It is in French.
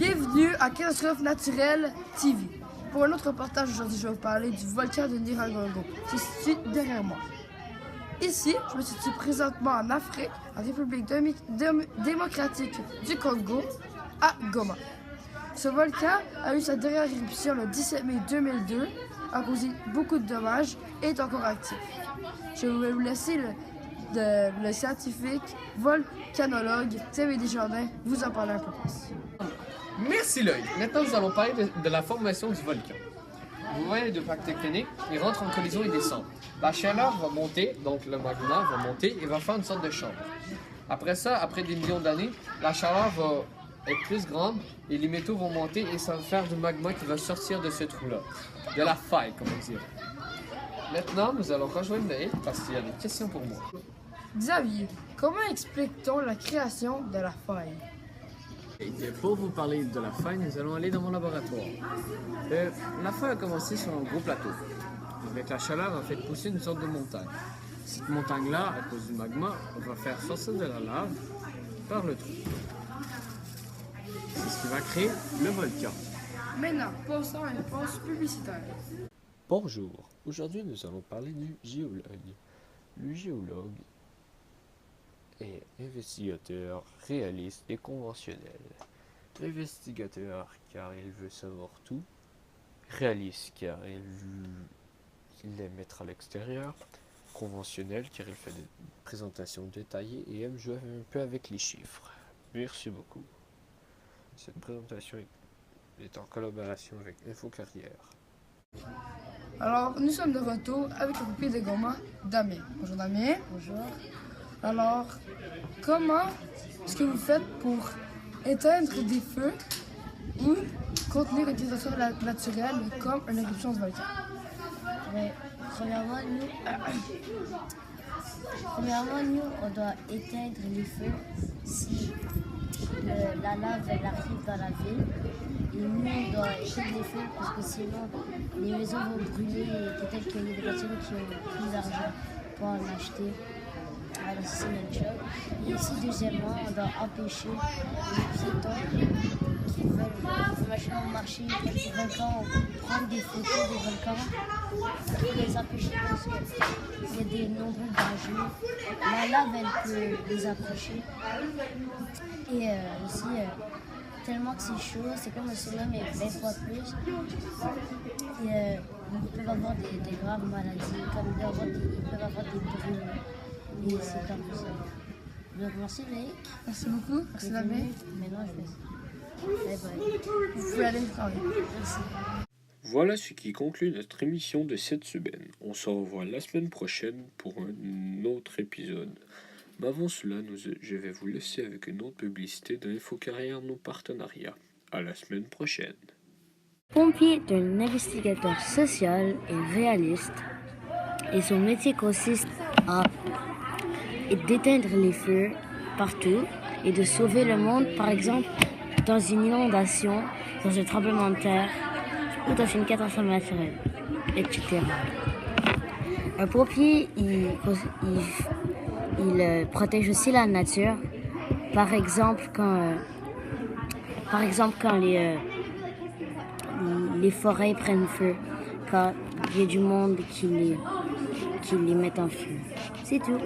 Bienvenue à Catastrophe Naturelle TV. Pour un autre reportage aujourd'hui, je vais vous parler du volcan de Nyiragongo, qui se situe derrière moi. Ici, je me situe présentement en Afrique, en République démocratique du Congo, à Goma. Ce volcan a eu sa dernière éruption le 17 mai 2002, a causé beaucoup de dommages et est encore actif. Je vais vous laisser le scientifique volcanologue Xavier Desjardins vous en parler un peu plus. Merci Lloyd. Maintenant, nous allons parler de la formation du volcan. Vous voyez deux plaques tectoniques, ils rentrent en collision et descendent. La chaleur va monter, donc le magma va monter et va faire une sorte de chambre. Après ça, après des millions d'années, la chaleur va être plus grande et les métaux vont monter et ça va faire du magma qui va sortir de ce trou-là. De la faille, comme on dirait. Maintenant, nous allons rejoindre Naïl parce qu'il y a des questions pour moi. Xavier, comment explique-t-on la création de la faille? Et pour vous parler de la faille, nous allons aller dans mon laboratoire. La faille a commencé sur un gros plateau. Avec la chaleur, a fait pousser une sorte de montagne. Cette montagne-là, à cause du magma, va faire sortir de la lave par le trou. C'est ce qui va créer le volcan. Maintenant, passons à une pause publicitaire. Bonjour, aujourd'hui nous allons parler du géologue. Le géologue est investigateur, réaliste et conventionnel. Investigateur car il veut savoir tout. Réaliste car il aime être à l'extérieur. Conventionnel car il fait des présentations détaillées et aime jouer un peu avec les chiffres. Merci beaucoup. Cette présentation est en collaboration avec InfoCarrière. Alors, nous sommes de retour avec le pompier de Goma, Damien. Bonjour Damien. Bonjour. Alors, comment est-ce que vous faites pour éteindre des feux ou contenir une catastrophe naturelle comme une éruption de volcan? Ouais, premièrement, nous, on doit éteindre les feux si la lave elle arrive dans la ville. Et nous, on doit éteindre les feux parce que sinon, les maisons vont brûler et peut-être qu'il y a des personnes qui ont plus d'argent pour en acheter. Alors, c'est une chose. Et aussi, deuxièmement, on doit empêcher les piétons qui veulent machin au marché, des volcans, prendre des photos des volcans, pour les empêcher parce qu'il y a des nombreux dangers. La lave, elle peut les approcher. Et aussi, tellement que c'est chaud, c'est comme un tsunami mais 20 fois plus. Et ils peuvent avoir des graves maladies, comme ils peuvent avoir des brûlures. Et c'est comme ça. Donc merci Loïc. Merci beaucoup. Merci Damien. Maintenant je vais. Bye bye. Vous pouvez aller travailler. Merci. Voilà ce qui conclut notre émission de cette semaine. On se revoit la semaine prochaine pour un autre épisode. Mais avant cela, je vais vous laisser avec une autre publicité d'InfoCarrière, nos partenariats. À la semaine prochaine. Pompier est un investigateur social et réaliste et son métier consiste à d'éteindre les feux partout et de sauver le monde, par exemple dans une inondation, dans un tremblement de terre ou dans une catastrophe naturelle, etc. Un pompier, il protège aussi la nature, par exemple quand les forêts prennent feu, quand il y a du monde qui les met en feu. C'est tout.